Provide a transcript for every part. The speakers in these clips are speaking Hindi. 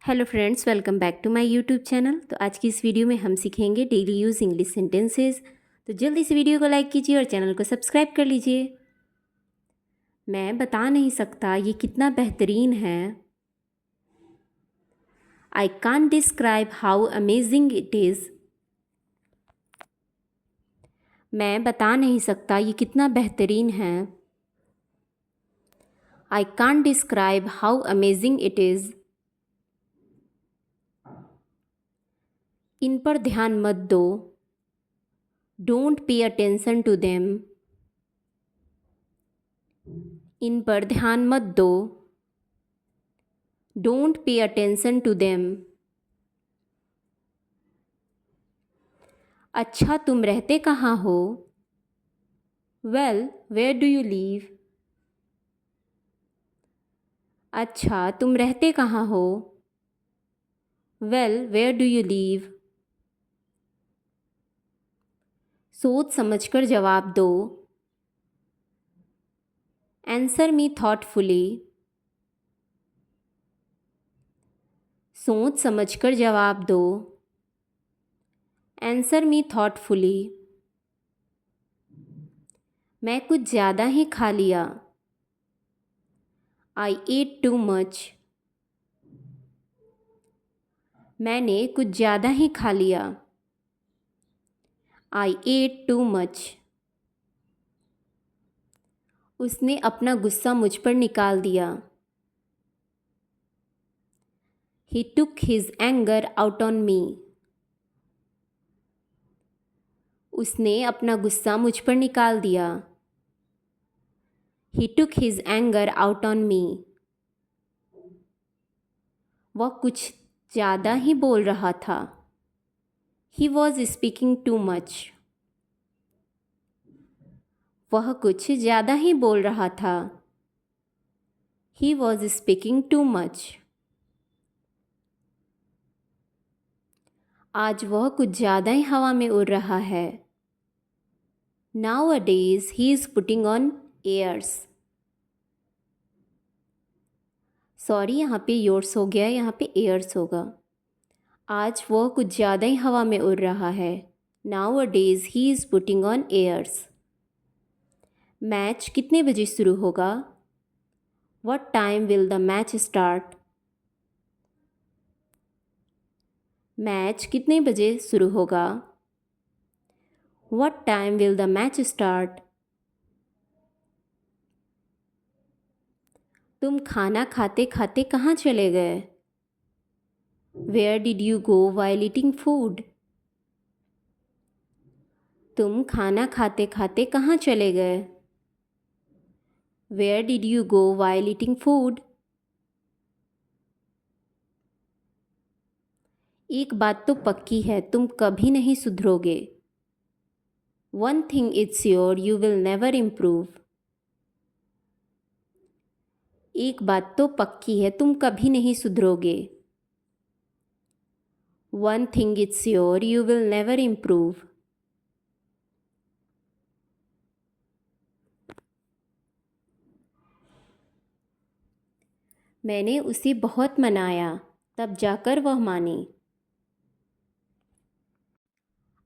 Hello friends, welcome back to my YouTube channel. तो आज की इस वीडियो में हम सीखेंगे डेली यूज़ इंग्लिश सेंटेंसेस। तो जल्दी से वीडियो को लाइक कीजिए और चैनल को सब्सक्राइब कर लीजिए। मैं बता नहीं सकता ये कितना बेहतरीन है। I can't describe how amazing it is. मैं बता नहीं सकता ये कितना बेहतरीन है। I can't describe how amazing it is. इन पर ध्यान मत दो। Don't pay attention to them. इन पर ध्यान मत दो। Don't pay attention to them. अच्छा, तुम रहते कहाँ हो? Well, where do you live? अच्छा, तुम रहते कहाँ हो? Well, where do you live? सोच समझकर जवाब दो। Answer me thoughtfully. सोच समझकर जवाब दो। Answer me thoughtfully. मैं कुछ ज़्यादा ही खा लिया। I ate too much. मैंने कुछ ज़्यादा ही खा लिया। I ate too much. उसने अपना गुस्सा मुझ पर निकाल दिया। He took his anger out on me. उसने अपना गुस्सा मुझ पर निकाल दिया। He took his anger out on me. वह कुछ ज़्यादा ही बोल रहा था। He was speaking too much. वह कुछ ज़्यादा ही बोल रहा था। He was speaking too much. आज वह कुछ ज़्यादा ही हवा में उड़ रहा है। Nowadays he is putting on airs. Sorry, यहाँ पे योर्स हो गया, यहाँ पे एयर्स होगा। आज वह कुछ ज़्यादा ही हवा में उड़ रहा है। Nowadays he is putting on airs. Match कितने बजे शुरू होगा? What time will the match start? Match कितने बजे शुरू होगा? What time will the match start? तुम खाना खाते खाते कहाँ चले गए? Where did you go while eating food? तुम खाना खाते खाते कहाँ चले गए? Where did you go while eating food? एक बात तो पक्की है, तुम कभी नहीं सुधरोगे। One thing is sure, you will never improve. एक बात तो पक्की है, तुम कभी नहीं सुधरोगे। One thing is sure, you will never improve. मैंने उसे बहुत मनाया, तब जाकर वह मानी।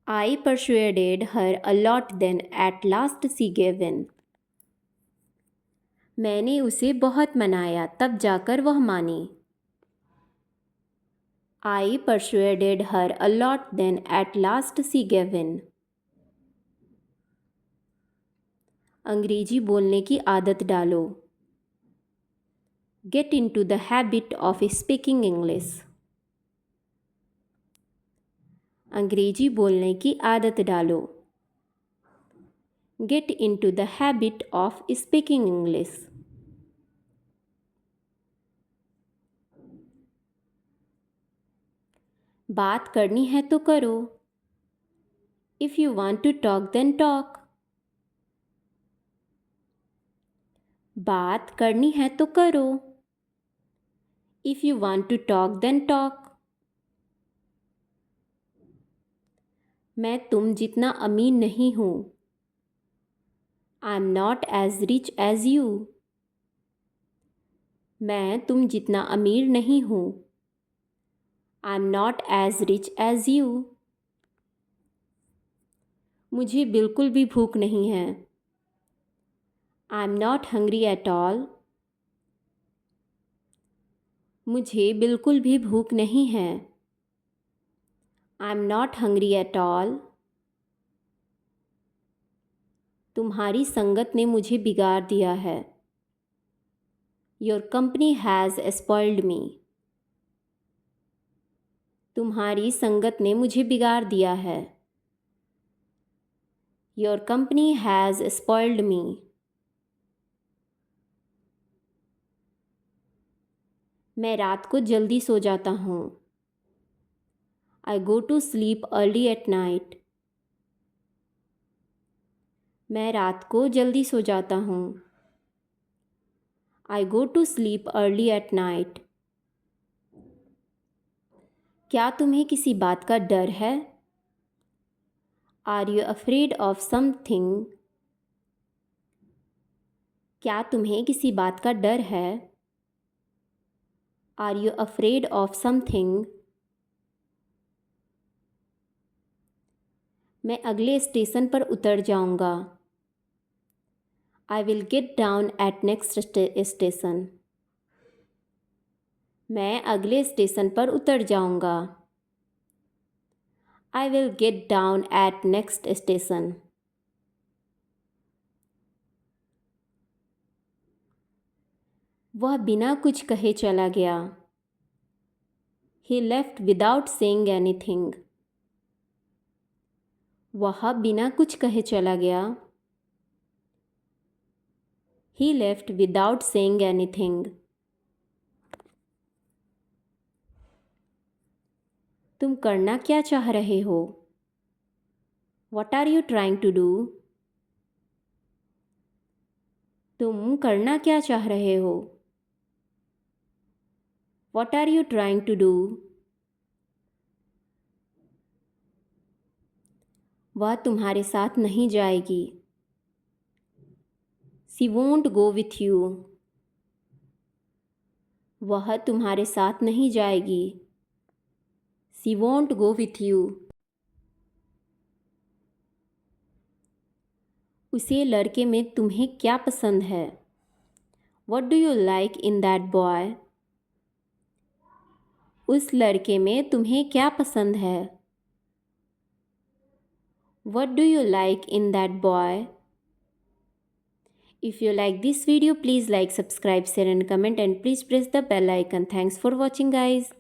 I persuaded her a lot, then at last she gave in. मैंने उसे बहुत मनाया, तब जाकर वह मानी। I persuaded her a lot, then at last she gave in. अंग्रेजी बोलने की आदत डालो। Get into the habit of speaking English. अंग्रेजी बोलने की आदत डालो। Get into the habit of speaking English. बात करनी है तो करो। If you want to talk, then talk. बात करनी है तो करो। If you want to talk, then talk. मैं तुम जितना अमीर नहीं हूँ। I'm not as rich as you. मैं तुम जितना अमीर नहीं हूँ। I am not as rich as you. मुझे बिल्कुल भी भूख नहीं है। I am not hungry at all. मुझे बिल्कुल भी भूख नहीं है। I am not hungry at all. तुम्हारी संगत ने मुझे बिगाड़ दिया है। Your company has spoiled me. तुम्हारी संगत ने मुझे बिगाड़ दिया है। Your company has spoiled me. मैं रात को जल्दी सो जाता हूँ। I go to sleep early at night. मैं रात को जल्दी सो जाता हूँ। I go to sleep early at night. क्या तुम्हें किसी बात का डर है? Are you afraid of something? क्या तुम्हें किसी बात का डर है? Are you afraid of something? मैं अगले स्टेशन पर उतर जाऊंगा। I will get down at next station. मैं अगले स्टेशन पर उतर जाऊंगा। I will get down at next station. वह बिना कुछ कहे चला गया। He left without saying anything. वह बिना कुछ कहे चला गया। He left without saying anything. तुम करना क्या चाह रहे हो? What are you trying to do? तुम करना क्या चाह रहे हो? What are you trying to do? वह तुम्हारे साथ नहीं जाएगी। She won't go with you. वह तुम्हारे साथ नहीं जाएगी। She won't go with you. उसे लड़के में तुम्हें क्या पसंद है? What do you like in that boy? उस लड़के में तुम्हें क्या पसंद है? What do you like in that boy? If you like this video, please like, subscribe, share and comment, and please press the bell icon. Thanks for watching, guys.